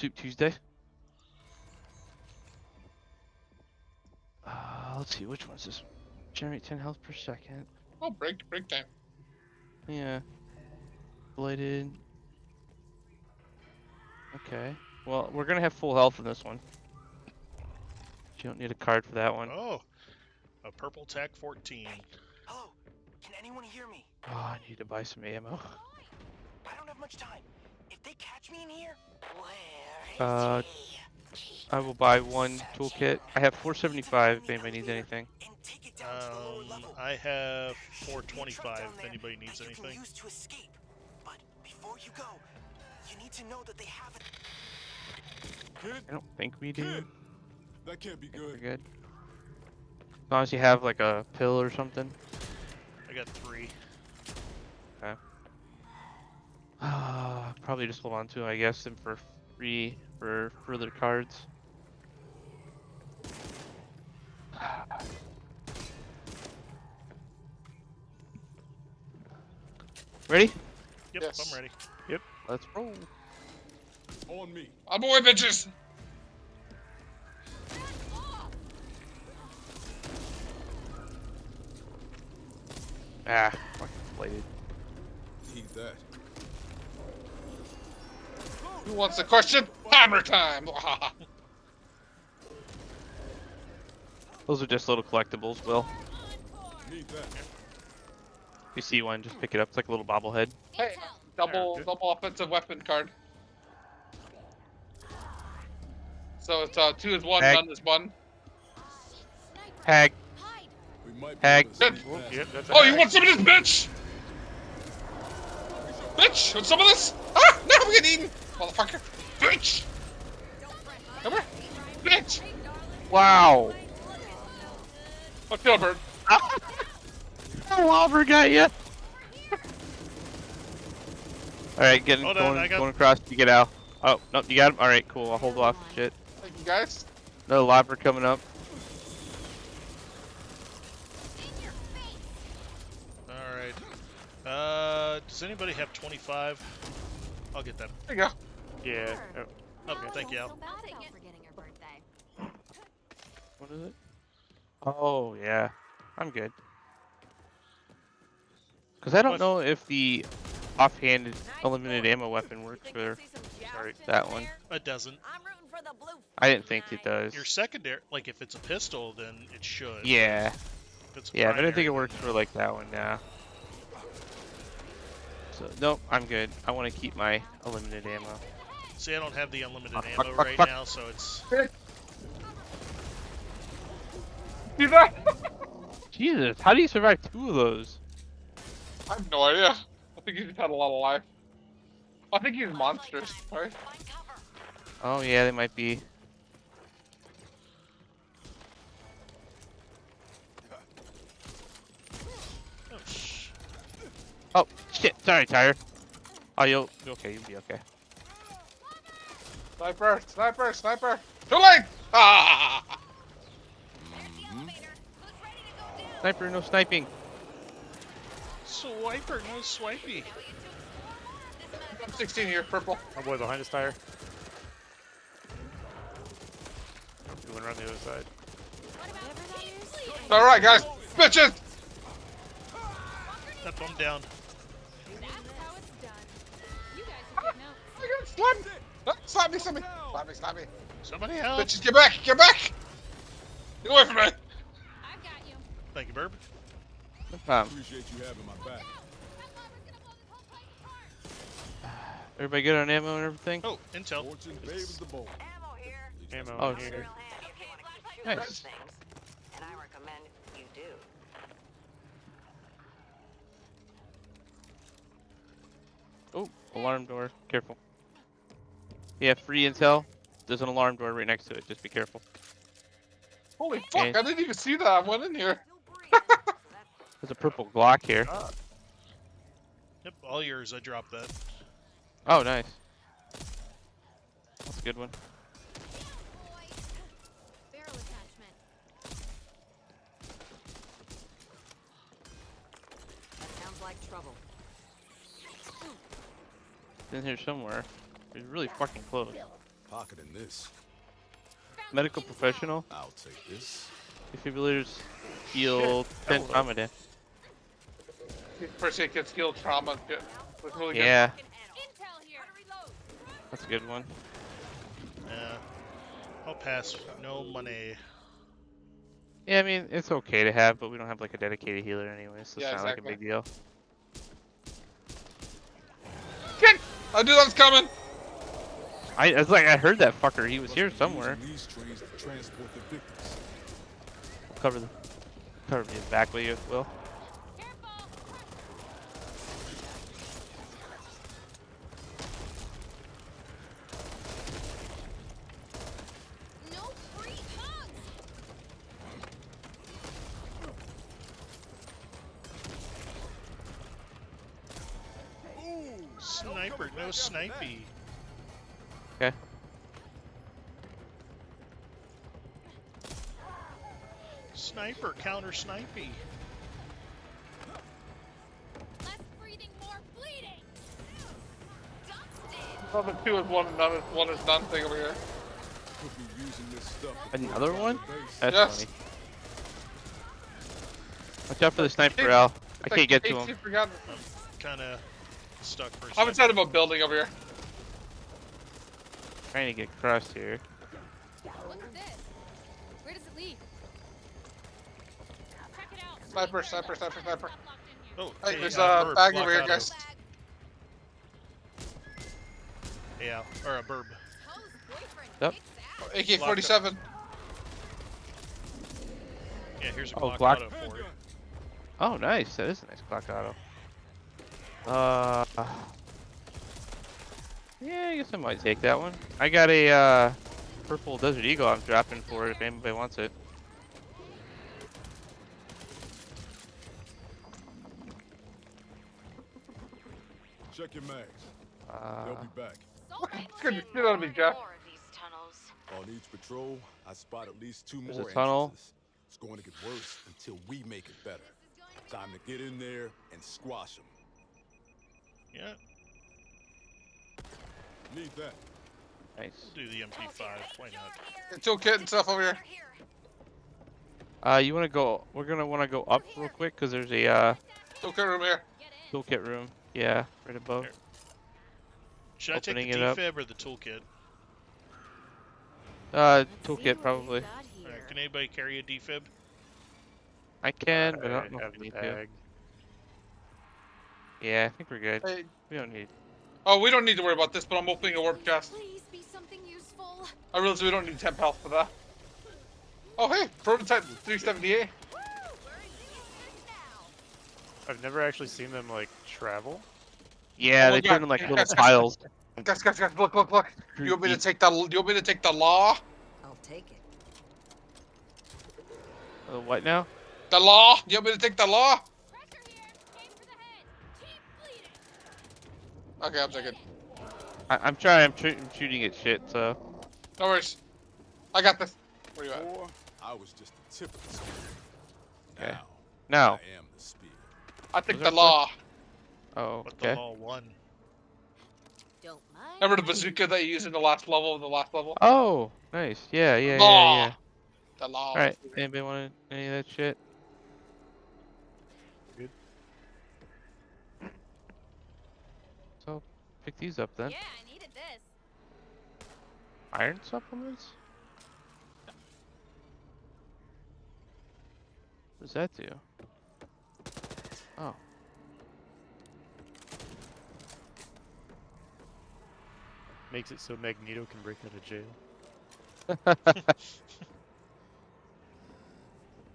Soup Tuesday. Let's see, which one's this? Generate 10 health per second. Oh, break time. Yeah. Bladed. Okay. Well, we're gonna have full health in this one. You don't need a card for that one. Oh, a purple tac 14. Hello, can anyone hear me? Oh, I need to buy some ammo. I don't have much time. If they catch me in here, where is he? I will buy one toolkit. I have 475 if anybody needs anything. And take it down to the lower level. I have There's a truck 425 down if there anybody needs that you anything. can use to escape. But before you go, you need to know that they have it. Kid, I don't think we do. kid, that can't be We're good. good. As long as you have like a pill or something. I got 3. Okay. Probably just hold on to them, I guess, and for free for further cards. Ready? Yep, Yes. I'm ready. Yep. Let's roll. On me. I'm away, bitches. Ah, fucking bladed. Need that. Who wants the question? Hammer time. Those are just little collectibles, Will. Need that. If you see one, just pick it up. It's like a little bobblehead. Hey, double offensive weapon card. So it's 2 is 1, Hag. none is 1. Hag. We might Hag. be able to sneak Good. past Yep, it. that's a Oh, you hack. want some of this, bitch? Bitch, want some of this? Ah, now I'm getting eaten, motherfucker. Bitch. Come here. Bitch. Wow. What kill bird? The lobber got you. Alright, getting Hold on, I got- going across to get out. Oh, nope, you got him? Alright, cool. I'll hold off the shit. Thank you, guys. Another lobber coming up. Alright. Does anybody have 25? I'll get them. There you go. Yeah. Okay, thank you, Al. What is it? Oh, yeah. I'm good. Because I don't know if the offhanded unlimited ammo weapon works for that one. It doesn't. I didn't think it does. Your secondary, like if it's a pistol, then it should. Yeah. If it's a Yeah, but I didn't think it primary, works for like that one now. So, nope, I'm good. I want to keep my unlimited ammo. See, I don't have the unlimited Fuck, ammo fuck, fuck, right fuck. now, so it's. See that? Jesus, how do you survive 2 of those? I have no idea. I think he just had a lot of life. I think he's monsters, right? Oh yeah, they might be. Oh, shh. Oh shit! Sorry, Tyre. Oh, you'll okay. You'll be okay. Sniper, sniper, sniper. Too late! Ah! Sniper, no sniping. Swiper, no swipey. I'm 16 here, purple. Oh boy, behind us, Tire. You went around the other side. Alright, guys. Bitches! That bum down. I got slammed! Ah, slap me, slap me. Slap me, slap me. Somebody help. Bitches, get back! Get back! Get away from me! Thank you, Burb. No problem. Appreciate you having my back. Everybody good on ammo and everything? Oh, intel. Fortune favors the bold. Ammo Oh, here. Nice. And I recommend you do. Oh, alarm door. Careful. Yeah, free intel. There's an alarm door right next to it. Just be careful. Holy fuck, Okay. I didn't even see that. I went in here. There's a purple Glock here. Yep, all yours. I dropped that. Oh, nice. That's a good one. Sounds like trouble. It's in here somewhere. It's really fucking close. pocketing this. Medical professional. I'll take this. Defibrillators heal 10 trauma damage. First aid kit, skill, trauma. Good. Looks really good. Yeah, Intel here. that's a good one. Yeah. I'll pass. No money. Yeah, I mean, it's okay to have, but we don't have like a dedicated healer anyway, so it's Yeah, not like a exactly. big deal. Good. I knew that was coming. It's like I heard that fucker. He was here somewhere. Using these trees to transport the victims. Cover me back with you, Will. No free hugs. Sniper, no snipey. Okay. Sniper, counter snipey. Less breathing, more bleeding. Number 2 is one is done thing over here. Could be using this stuff to Another one? fortify the base. That's Yes. funny. Watch out for the sniper, Al. I can't get to him. Kinda stuck for a I'm second. inside of a building over here. Trying to get across here. What's this? Where does it lead? Check it out. Sniper, sniper, sniper, sniper. Oh, Hey, there's burb, a bag block over here, auto. guys. Yeah, or a burb. Yep. AK-47. Yeah, here's a Oh, block block- auto for it. Oh, nice. That is a nice clock auto. Yeah, I guess I might take that one. I got a purple Desert Eagle I'm dropping for it if anybody wants it. Check your mags. They'll be back. Good shit out of me, Jeff. More of these tunnels. On each patrol, I spot at least 2 There's more a tunnel. entrances. It's going to get worse until we make it better. Time to get in there and squash them. Yeah, Need that. Nice. do the MP5. Why not? Toolkit and stuff over here. You wanna go? We're gonna wanna go up real quick because there's a Toolkit room here. toolkit room. Yeah, right above. Here. Should I take Opening the it up. defib or the toolkit? Toolkit probably. Alright, can anybody carry a defib? I can, but I I don't know have if the we need to. bag. Yeah, I think we're good. Hey. We don't need. Oh, we don't need to worry about this, but I'm opening a warp chest. Please be something useful. I realize we don't need 10 health for that. Oh, hey, prototype 378. I've never actually seen them like travel. Yeah, Oh, they yeah. turn in like little Guys, piles. Guys, look, look, look. Do you want me to take the? Do you want me to take the law? I'll take it. What now? The law? Do you want me to take the law? Pressure here. Aim for the head. Keep bleeding. Okay, I'm taking. I'm trying. I'm shooting at shit. So No worries. I got this. Where you at? Before, I was just the tip of the spear. Okay. Now, now. I am the spear. I think Was the that law. Oh, But okay. the law won. Don't mind. Remember the bazooka that you used in the last level of the last level? Oh, nice. Yeah, yeah, Law. yeah, yeah. The law. All right. Anybody want any of that shit? Good. So, pick these up then. Yeah, I needed this. Iron supplements? What does that do? Oh. Makes it so Magneto can break out of jail.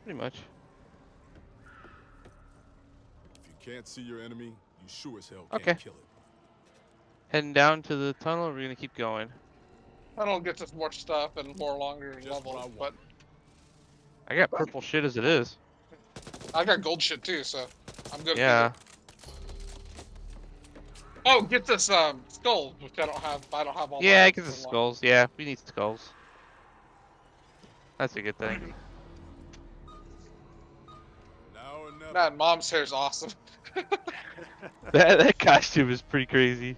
Pretty much. If you can't see your enemy, you sure as hell Okay. can't kill it. Heading down to the tunnel, or we're gonna keep going. Tunnel gets us more stuff and more longer Just what I levels, want. but I got purple shit as it is. I got gold shit too, so I'm good. Yeah. Oh, get this skull, which I don't have. I don't have all. Yeah, my I get the skulls. Yeah, we need skulls. That's a good thing. Now or never. Man, mom's hair is awesome. That costume is pretty crazy.